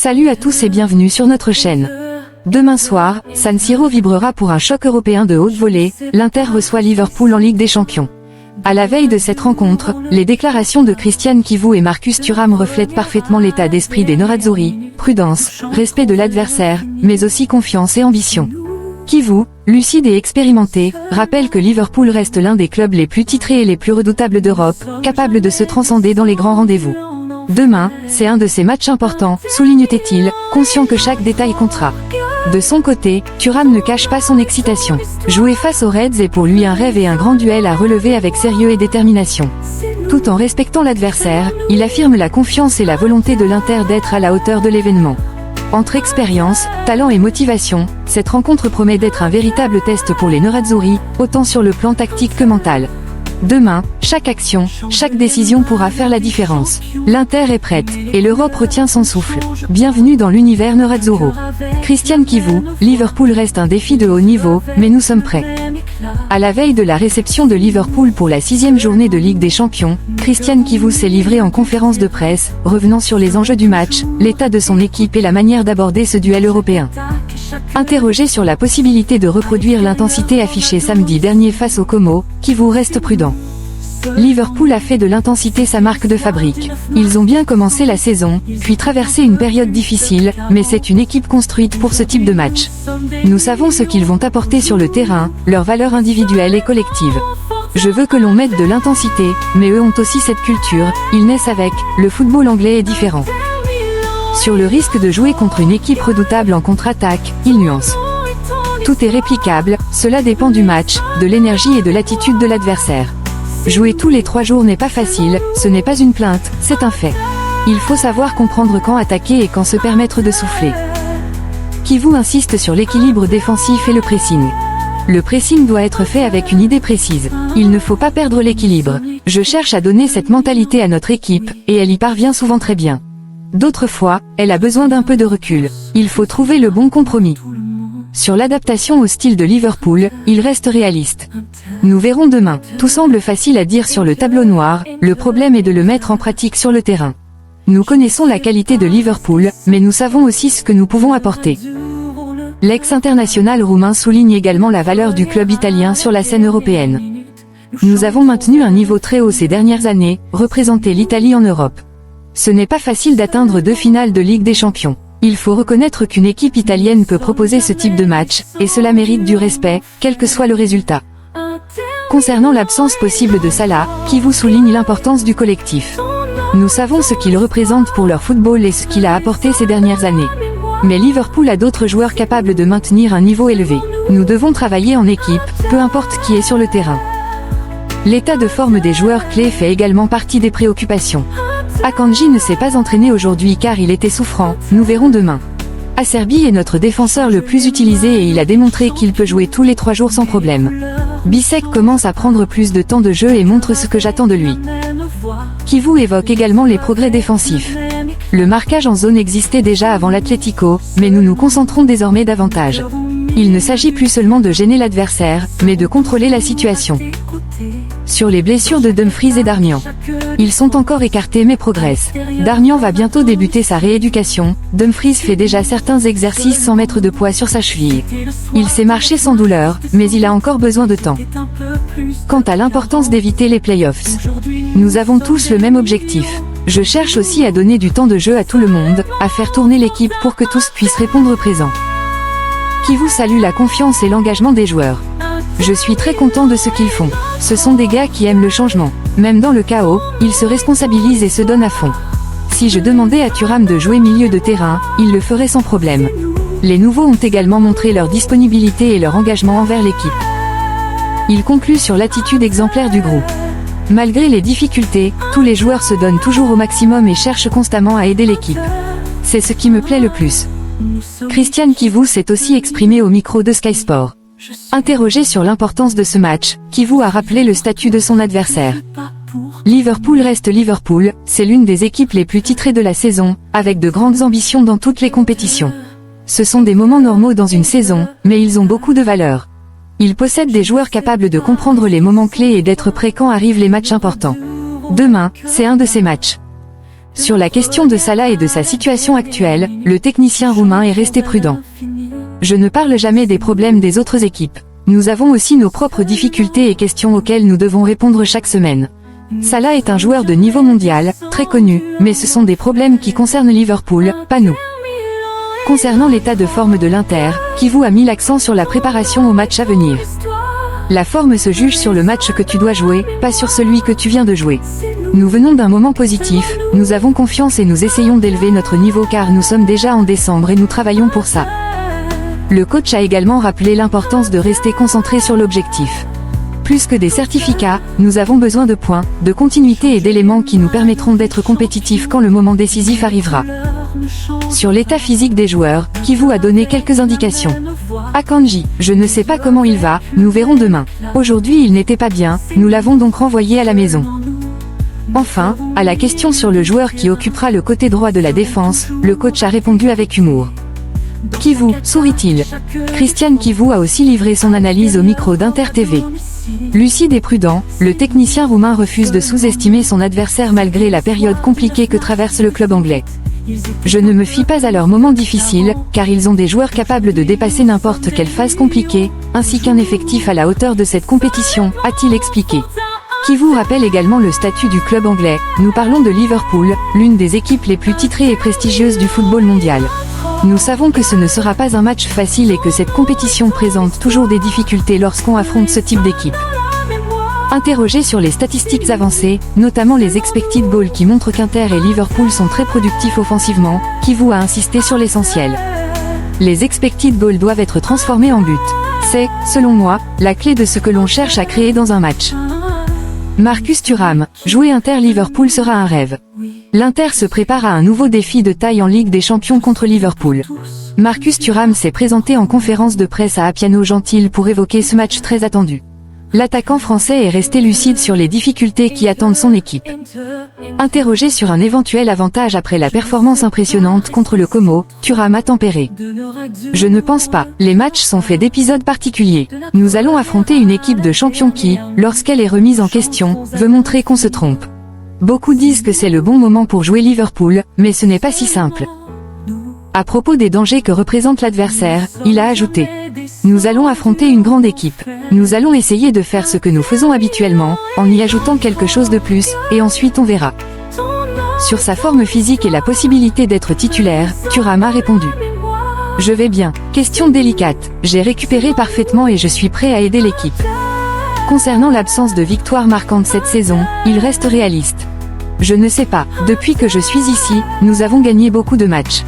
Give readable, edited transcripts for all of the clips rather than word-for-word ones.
Salut à tous et bienvenue sur notre chaîne. Demain soir, San Siro vibrera pour un choc européen de haute volée, l'Inter reçoit Liverpool en Ligue des Champions. À la veille de cette rencontre, les déclarations de Christian Chivu et Marcus Thuram reflètent parfaitement l'état d'esprit des Nerazzurri, prudence, respect de l'adversaire, mais aussi confiance et ambition. Chivu, lucide et expérimenté, rappelle que Liverpool reste l'un des clubs les plus titrés et les plus redoutables d'Europe, capable de se transcender dans les grands rendez-vous. Demain, c'est un de ces matchs importants, souligne-t-il, conscient que chaque détail comptera. De son côté, Thuram ne cache pas son excitation. Jouer face aux Reds est pour lui un rêve et un grand duel à relever avec sérieux et détermination. Tout en respectant l'adversaire, il affirme la confiance et la volonté de l'Inter d'être à la hauteur de l'événement. Entre expérience, talent et motivation, cette rencontre promet d'être un véritable test pour les Nerazzurri, autant sur le plan tactique que mental. Demain, chaque action, chaque décision pourra faire la différence. L'Inter est prête, et l'Europe retient son souffle. Bienvenue dans l'univers Nerazzurro. Christian Chivu, Liverpool reste un défi de haut niveau, mais nous sommes prêts. À la veille de la réception de Liverpool pour la 6e journée de Ligue des Champions, Christian Chivu s'est livré en conférence de presse, revenant sur les enjeux du match, l'état de son équipe et la manière d'aborder ce duel européen. Interrogé sur la possibilité de reproduire l'intensité affichée samedi dernier face au Como, Chivu reste prudent. Liverpool a fait de l'intensité sa marque de fabrique. Ils ont bien commencé la saison, puis traversé une période difficile, mais c'est une équipe construite pour ce type de match. Nous savons ce qu'ils vont apporter sur le terrain, leurs valeurs individuelles et collectives. Je veux que l'on mette de l'intensité, mais eux ont aussi cette culture, ils naissent avec, le football anglais est différent. Sur le risque de jouer contre une équipe redoutable en contre-attaque, il nuance. Tout est réplicable, cela dépend du match, de l'énergie et de l'attitude de l'adversaire. Jouer tous les 3 jours n'est pas facile, ce n'est pas une plainte, c'est un fait. Il faut savoir comprendre quand attaquer et quand se permettre de souffler. Chivu insiste sur l'équilibre défensif et le pressing. Le pressing doit être fait avec une idée précise. Il ne faut pas perdre l'équilibre. Je cherche à donner cette mentalité à notre équipe, et elle y parvient souvent très bien. D'autres fois, elle a besoin d'un peu de recul. Il faut trouver le bon compromis. Sur l'adaptation au style de Liverpool, il reste réaliste. Nous verrons demain. Tout semble facile à dire sur le tableau noir, le problème est de le mettre en pratique sur le terrain. Nous connaissons la qualité de Liverpool, mais nous savons aussi ce que nous pouvons apporter. L'ex-international roumain souligne également la valeur du club italien sur la scène européenne. Nous avons maintenu un niveau très haut ces dernières années, représenter l'Italie en Europe. Ce n'est pas facile d'atteindre 2 finales de Ligue des Champions. Il faut reconnaître qu'une équipe italienne peut proposer ce type de match, et cela mérite du respect, quel que soit le résultat. Concernant l'absence possible de Salah, Chivu souligne l'importance du collectif. Nous savons ce qu'il représente pour leur football et ce qu'il a apporté ces dernières années. Mais Liverpool a d'autres joueurs capables de maintenir un niveau élevé. Nous devons travailler en équipe, peu importe qui est sur le terrain. L'état de forme des joueurs clés fait également partie des préoccupations. Akanji ne s'est pas entraîné aujourd'hui car il était souffrant, nous verrons demain. Acerbi est notre défenseur le plus utilisé et il a démontré qu'il peut jouer tous les 3 jours sans problème. Bissek commence à prendre plus de temps de jeu et montre ce que j'attends de lui. Chivu évoque également les progrès défensifs. Le marquage en zone existait déjà avant l'Atlético, mais nous nous concentrons désormais davantage. Il ne s'agit plus seulement de gêner l'adversaire, mais de contrôler la situation. Sur les blessures de Dumfries et Darmian. Ils sont encore écartés mais progressent. Darmian va bientôt débuter sa rééducation, Dumfries fait déjà certains exercices sans mettre de poids sur sa cheville. Il sait marcher sans douleur, mais il a encore besoin de temps. Quant à l'importance d'éviter les playoffs, nous avons tous le même objectif. Je cherche aussi à donner du temps de jeu à tout le monde, à faire tourner l'équipe pour que tous puissent répondre présent. Chivu salue la confiance et l'engagement des joueurs. Je suis très content de ce qu'ils font. Ce sont des gars qui aiment le changement. Même dans le chaos, ils se responsabilisent et se donnent à fond. Si je demandais à Thuram de jouer milieu de terrain, il le ferait sans problème. Les nouveaux ont également montré leur disponibilité et leur engagement envers l'équipe. Il conclut sur l'attitude exemplaire du groupe. Malgré les difficultés, tous les joueurs se donnent toujours au maximum et cherchent constamment à aider l'équipe. C'est ce qui me plaît le plus. Christian Chivu s'est aussi exprimé au micro de Sky Sport. Interrogé sur l'importance de ce match, Chivu a rappelé le statut de son adversaire. Liverpool reste Liverpool, c'est l'une des équipes les plus titrées de la saison, avec de grandes ambitions dans toutes les compétitions. Ce sont des moments normaux dans une saison, mais ils ont beaucoup de valeur. Ils possèdent des joueurs capables de comprendre les moments clés et d'être prêts quand arrivent les matchs importants. Demain, c'est un de ces matchs. Sur la question de Salah et de sa situation actuelle, le technicien roumain est resté prudent. Je ne parle jamais des problèmes des autres équipes. Nous avons aussi nos propres difficultés et questions auxquelles nous devons répondre chaque semaine. Salah est un joueur de niveau mondial, très connu, mais ce sont des problèmes qui concernent Liverpool, pas nous. Concernant l'état de forme de l'Inter, Kivu a mis l'accent sur la préparation au match à venir. La forme se juge sur le match que tu dois jouer, pas sur celui que tu viens de jouer. Nous venons d'un moment positif, nous avons confiance et nous essayons d'élever notre niveau car nous sommes déjà en décembre et nous travaillons pour ça. Le coach a également rappelé l'importance de rester concentré sur l'objectif. Plus que des certificats, nous avons besoin de points, de continuité et d'éléments qui nous permettront d'être compétitifs quand le moment décisif arrivera. Sur l'état physique des joueurs, Kivu a donné quelques indications. Akanji, je ne sais pas comment il va, nous verrons demain. Aujourd'hui il n'était pas bien, nous l'avons donc renvoyé à la maison. Enfin, à la question sur le joueur qui occupera le côté droit de la défense, le coach a répondu avec humour. Kivu, sourit-il. Christian Kivu a aussi livré son analyse au micro d'Inter TV. Lucide et prudent, le technicien roumain refuse de sous-estimer son adversaire malgré la période compliquée que traverse le club anglais. Je ne me fie pas à leurs moments difficiles, car ils ont des joueurs capables de dépasser n'importe quelle phase compliquée, ainsi qu'un effectif à la hauteur de cette compétition, a-t-il expliqué. Kivu rappelle également le statut du club anglais. Nous parlons de Liverpool, l'une des équipes les plus titrées et prestigieuses du football mondial. Nous savons que ce ne sera pas un match facile et que cette compétition présente toujours des difficultés lorsqu'on affronte ce type d'équipe. Interrogé sur les statistiques avancées, notamment les expected goals qui montrent qu'Inter et Liverpool sont très productifs offensivement, Kivu a insisté sur l'essentiel. Les expected goals doivent être transformés en buts. C'est, selon moi, la clé de ce que l'on cherche à créer dans un match. Marcus Thuram, jouer Inter-Liverpool sera un rêve. L'Inter se prépare à un nouveau défi de taille en Ligue des Champions contre Liverpool. Marcus Thuram s'est présenté en conférence de presse à Appiano Gentile pour évoquer ce match très attendu. L'attaquant français est resté lucide sur les difficultés qui attendent son équipe. Interrogé sur un éventuel avantage après la performance impressionnante contre le Como, Thuram a tempéré. Je ne pense pas, les matchs sont faits d'épisodes particuliers. Nous allons affronter une équipe de champions qui, lorsqu'elle est remise en question, veut montrer qu'on se trompe. Beaucoup disent que c'est le bon moment pour jouer Liverpool, mais ce n'est pas si simple. À propos des dangers que représente l'adversaire, il a ajouté: nous allons affronter une grande équipe. Nous allons essayer de faire ce que nous faisons habituellement, en y ajoutant quelque chose de plus, et ensuite on verra. Sur sa forme physique et la possibilité d'être titulaire, Thuram a répondu: je vais bien. Question délicate. J'ai récupéré parfaitement et je suis prêt à aider l'équipe. Concernant l'absence de victoire marquante cette saison, il reste réaliste. Je ne sais pas, depuis que je suis ici, nous avons gagné beaucoup de matchs.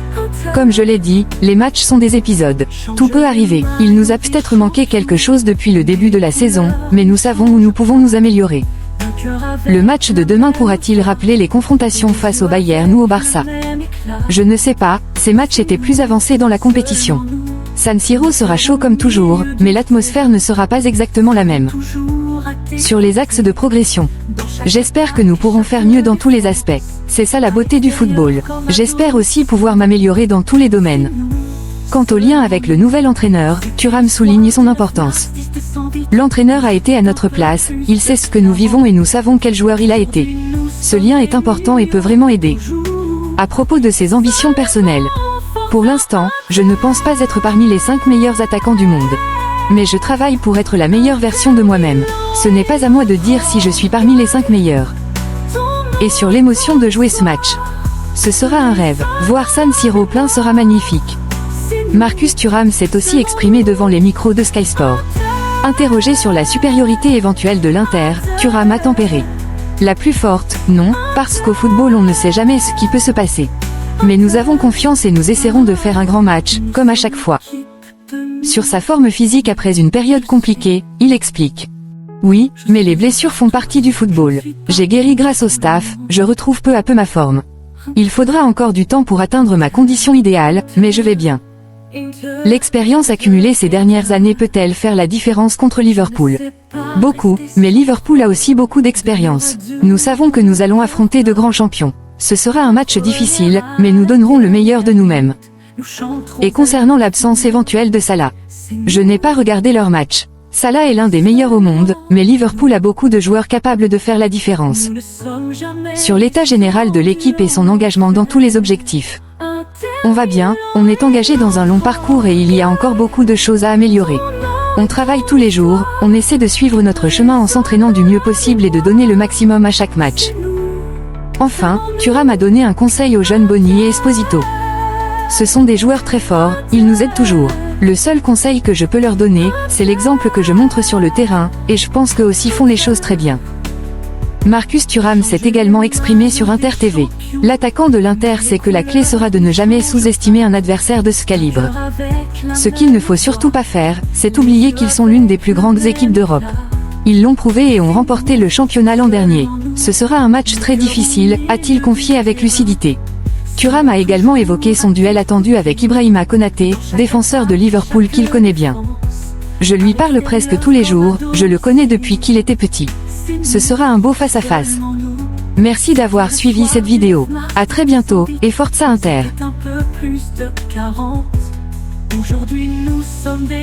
Comme je l'ai dit, les matchs sont des épisodes. Tout peut arriver. Il nous a peut-être manqué quelque chose depuis le début de la saison, mais nous savons où nous pouvons nous améliorer. Le match de demain pourra-t-il rappeler les confrontations face au Bayern ou au Barça? Je ne sais pas, ces matchs étaient plus avancés dans la compétition. San Siro sera chaud comme toujours, mais l'atmosphère ne sera pas exactement la même. Sur les axes de progression, j'espère que nous pourrons faire mieux dans tous les aspects. C'est ça la beauté du football. J'espère aussi pouvoir m'améliorer dans tous les domaines. Quant au lien avec le nouvel entraîneur, Thuram souligne son importance. L'entraîneur a été à notre place, il sait ce que nous vivons et nous savons quel joueur il a été. Ce lien est important et peut vraiment aider. À propos de ses ambitions personnelles. Pour l'instant, je ne pense pas être parmi les 5 meilleurs attaquants du monde. Mais je travaille pour être la meilleure version de moi-même. Ce n'est pas à moi de dire si je suis parmi les 5 meilleurs. Et sur l'émotion de jouer ce match. Ce sera un rêve, voir San Siro plein sera magnifique. Marcus Thuram s'est aussi exprimé devant les micros de Sky Sport. Interrogé sur la supériorité éventuelle de l'Inter, Thuram a tempéré. La plus forte, non, parce qu'au football on ne sait jamais ce qui peut se passer. Mais nous avons confiance et nous essaierons de faire un grand match, comme à chaque fois. Sur sa forme physique après une période compliquée, il explique: oui, mais les blessures font partie du football. J'ai guéri grâce au staff, je retrouve peu à peu ma forme. Il faudra encore du temps pour atteindre ma condition idéale, mais je vais bien. L'expérience accumulée ces dernières années peut-elle faire la différence contre Liverpool? Beaucoup, mais Liverpool a aussi beaucoup d'expérience. Nous savons que nous allons affronter de grands champions. Ce sera un match difficile, mais nous donnerons le meilleur de nous-mêmes. Et concernant l'absence éventuelle de Salah, je n'ai pas regardé leur match. Salah est l'un des meilleurs au monde, mais Liverpool a beaucoup de joueurs capables de faire la différence. Sur l'état général de l'équipe et son engagement dans tous les objectifs. On va bien, on est engagé dans un long parcours et il y a encore beaucoup de choses à améliorer. On travaille tous les jours, on essaie de suivre notre chemin en s'entraînant du mieux possible et de donner le maximum à chaque match. Enfin, Thuram a donné un conseil aux jeunes Bony et Esposito. Ce sont des joueurs très forts, ils nous aident toujours. Le seul conseil que je peux leur donner, c'est l'exemple que je montre sur le terrain, et je pense qu'eux aussi font les choses très bien. Marcus Thuram s'est également exprimé sur Inter TV. L'attaquant de l'Inter sait que la clé sera de ne jamais sous-estimer un adversaire de ce calibre. Ce qu'il ne faut surtout pas faire, c'est oublier qu'ils sont l'une des plus grandes équipes d'Europe. Ils l'ont prouvé et ont remporté le championnat l'an dernier. Ce sera un match très difficile, a-t-il confié avec lucidité. Thuram a également évoqué son duel attendu avec Ibrahima Konaté, défenseur de Liverpool qu'il connaît bien. Je lui parle presque tous les jours, je le connais depuis qu'il était petit. Ce sera un beau face-à-face. Merci d'avoir suivi cette vidéo. À très bientôt, et Forza Inter. Aujourd'hui nous sommes des